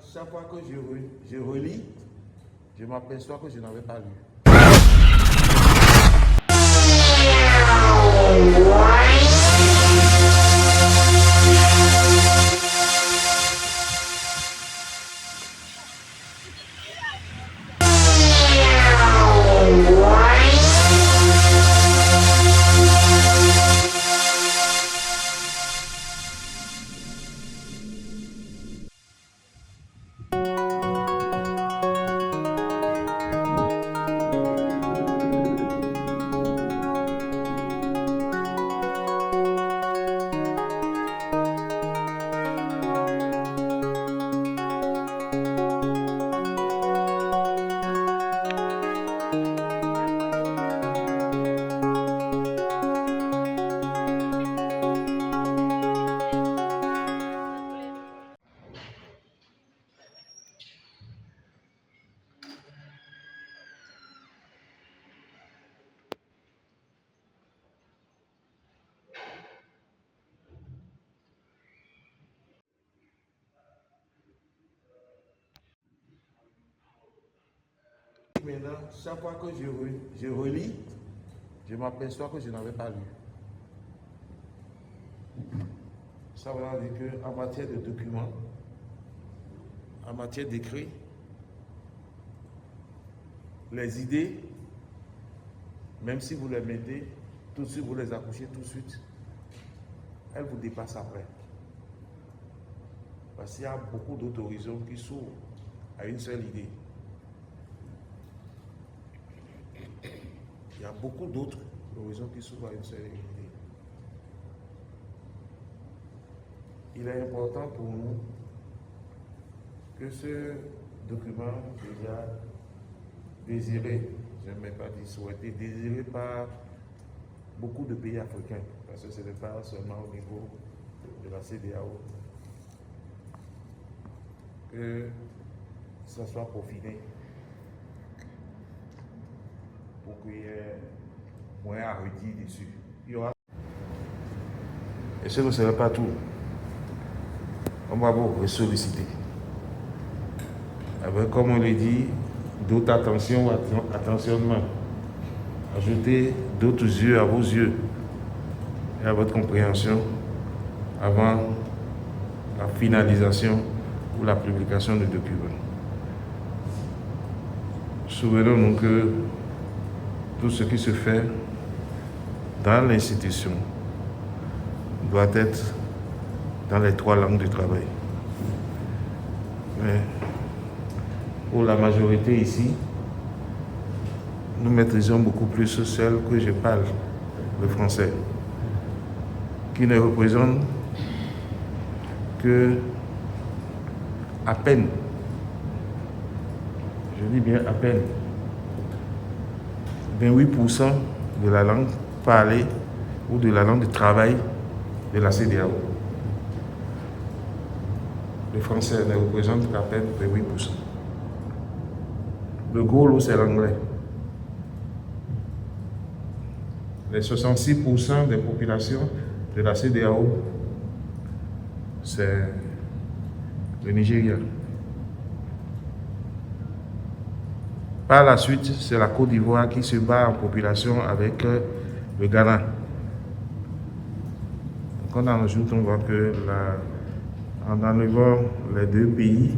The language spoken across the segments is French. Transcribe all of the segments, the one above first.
Chaque fois que je relis, je m'aperçois que je n'avais pas lu. Maintenant, chaque fois que je relis, je m'aperçois que je n'avais pas lu. Ça veut dire qu'en matière de documents, en matière d'écrit, les idées, même si vous les mettez, tout de suite vous les accouchez tout de suite, elles vous dépassent après. Parce qu'il y a beaucoup d'autres horizons qui s'ouvrent à une seule idée. Il y a beaucoup d'autres horizons qui s'ouvrent à une seule idée. Il est important pour nous que ce document déjà désiré, je n'aime pas dire souhaité, désiré par beaucoup de pays africains, parce que ce n'est pas seulement au niveau de la CEDEAO, que ça soit peaufiné pour qu'il y ait moins à redire dessus. Et ce ne serait pas tout. On va vous solliciter. Avec, comme on le dit, d'autres attention ou attentionnement. Ajoutez d'autres yeux à vos yeux et à votre compréhension avant la finalisation ou la publication du document. Souvenons-nous que tout ce qui se fait dans l'institution doit être dans les 3 langues du travail. Mais pour la majorité ici, nous maîtrisons beaucoup plus celle que je parle, le français, qui ne représente que à peine, je dis bien à peine, 28% de la langue parlée ou de la langue de travail de la CEDEAO. Le français ne représente qu'à peine 28%. Le gros, c'est l'anglais. Les 66% des populations de la CEDEAO, c'est le Nigeria. Par la suite, c'est la Côte d'Ivoire qui se bat en population avec le Ghana. Quand on en ajoute, on voit que en enlevant les 2 pays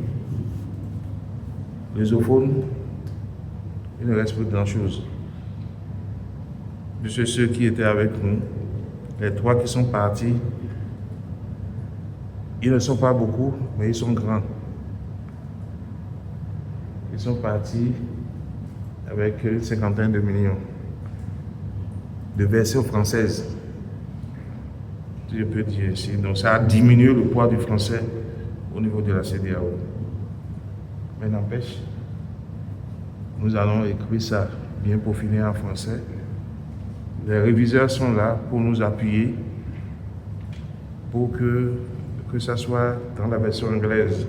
lusophones, il ne reste plus grand-chose. De ceux qui étaient avec nous, les 3 qui sont partis, ils ne sont pas beaucoup, mais ils sont grands. Ils sont partis avec une 50aine de millions de versions françaises, si je peux dire ainsi. Donc ça a diminué le poids du français au niveau de la CEDEAO. Mais n'empêche, nous allons écrire ça bien peaufiné en français. Les réviseurs sont là pour nous appuyer, pour que ça soit dans la version anglaise,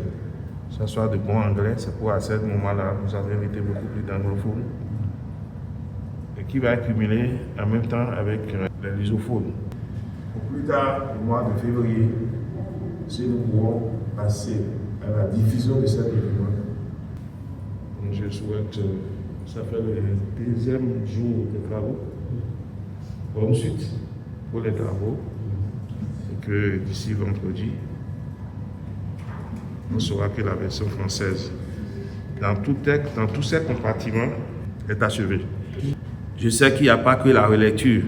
ça soit de bon anglais. C'est pour à ce moment-là, nous avons été beaucoup plus d'anglophones, et qui va accumuler en même temps avec les lusophones. Au plus tard, au mois de février, si nous pouvons passer à la diffusion de cet événement. Donc je souhaite, ça fait le deuxième jour de travaux, bonne suite pour les travaux, et que d'ici vendredi, on saura que la version française, dans tous ses compartiments, est achevée. Je sais qu'il n'y a pas que la relecture,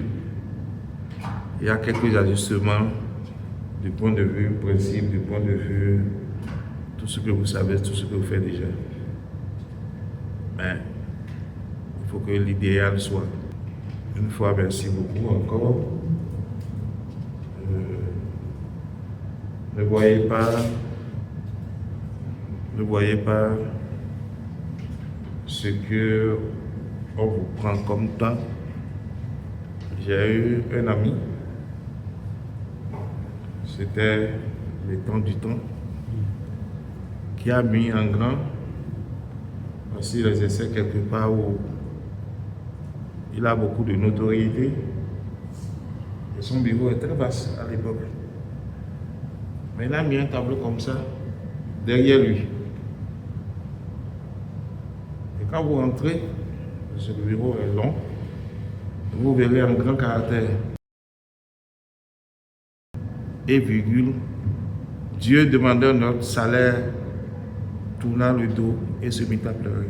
il y a quelques ajustements du point de vue principe, du point de vue tout ce que vous savez, tout ce que vous faites déjà. Mais il faut que l'idéal soit. Une fois, merci beaucoup encore. Ne voyez pas ce que on vous prend comme temps. J'ai eu un ami, c'était le temps du temps, qui a mis en grand aussi les essais quelque part où il a beaucoup de notoriété et son bureau est très vaste à l'époque. Mais il a mis un tableau comme ça derrière lui. Et quand vous rentrez, ce bureau est long, vous verrez en grand caractère et virgule, Dieu demandait notre salaire, tournant le dos et se mit à pleurer.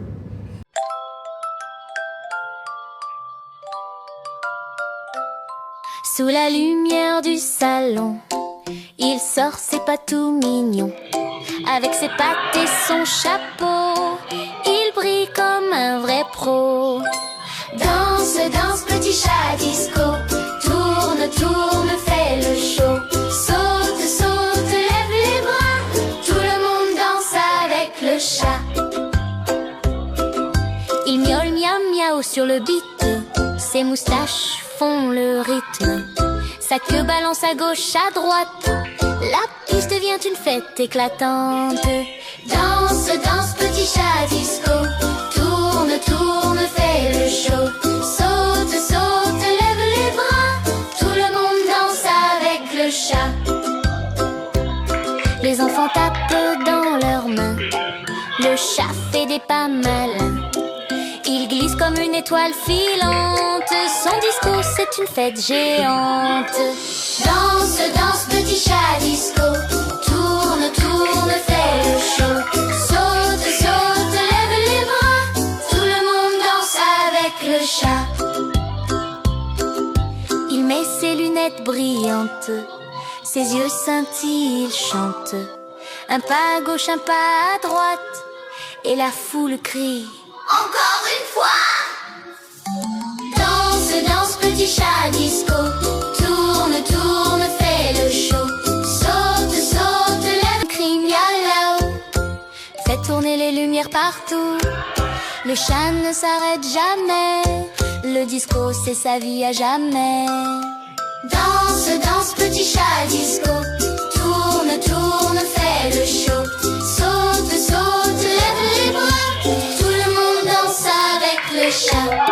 Sous la lumière du salon, il sort ses pas tout mignons. Avec ses pattes et son chapeau, il brille comme un vrai pro. Danse, danse, petit chat disco. Tourne, tourne, fais le show. Saute, saute, lève les bras. Tout le monde danse avec le chat. Il miaule, miaou, miaou sur le beat. Ses moustaches font le rythme. Sa queue balance à gauche, à droite. La piste devient une fête éclatante. Danse, danse, petit chat disco. Tourne, tourne, fais le show. Saute, saute, lève les bras. Tout le monde danse avec le chat. Les enfants tapent dans leurs mains. Le chat fait des pas malins. Il glisse comme une étoile filante. Son disco, c'est une fête géante. Danse, danse, petit chat disco. Tourne, tourne, fais le show. Saute, saute, lève les bras. Tout le monde danse avec le chat. Il met ses lunettes brillantes. Ses yeux scintillent, il chante. Un pas à gauche, un pas à droite. Et la foule crie: encore une fois! Danse, danse, petit chat disco. Tourne, tourne, fais le show. Saute, saute, lève, crie miaou. Fais tourner les lumières partout. Le chat ne s'arrête jamais. Le disco, c'est sa vie à jamais. Danse, danse, petit chat disco. Tourne, tourne, fais le show. Saute, saute, lève les bras. Tout le monde danse avec le chat.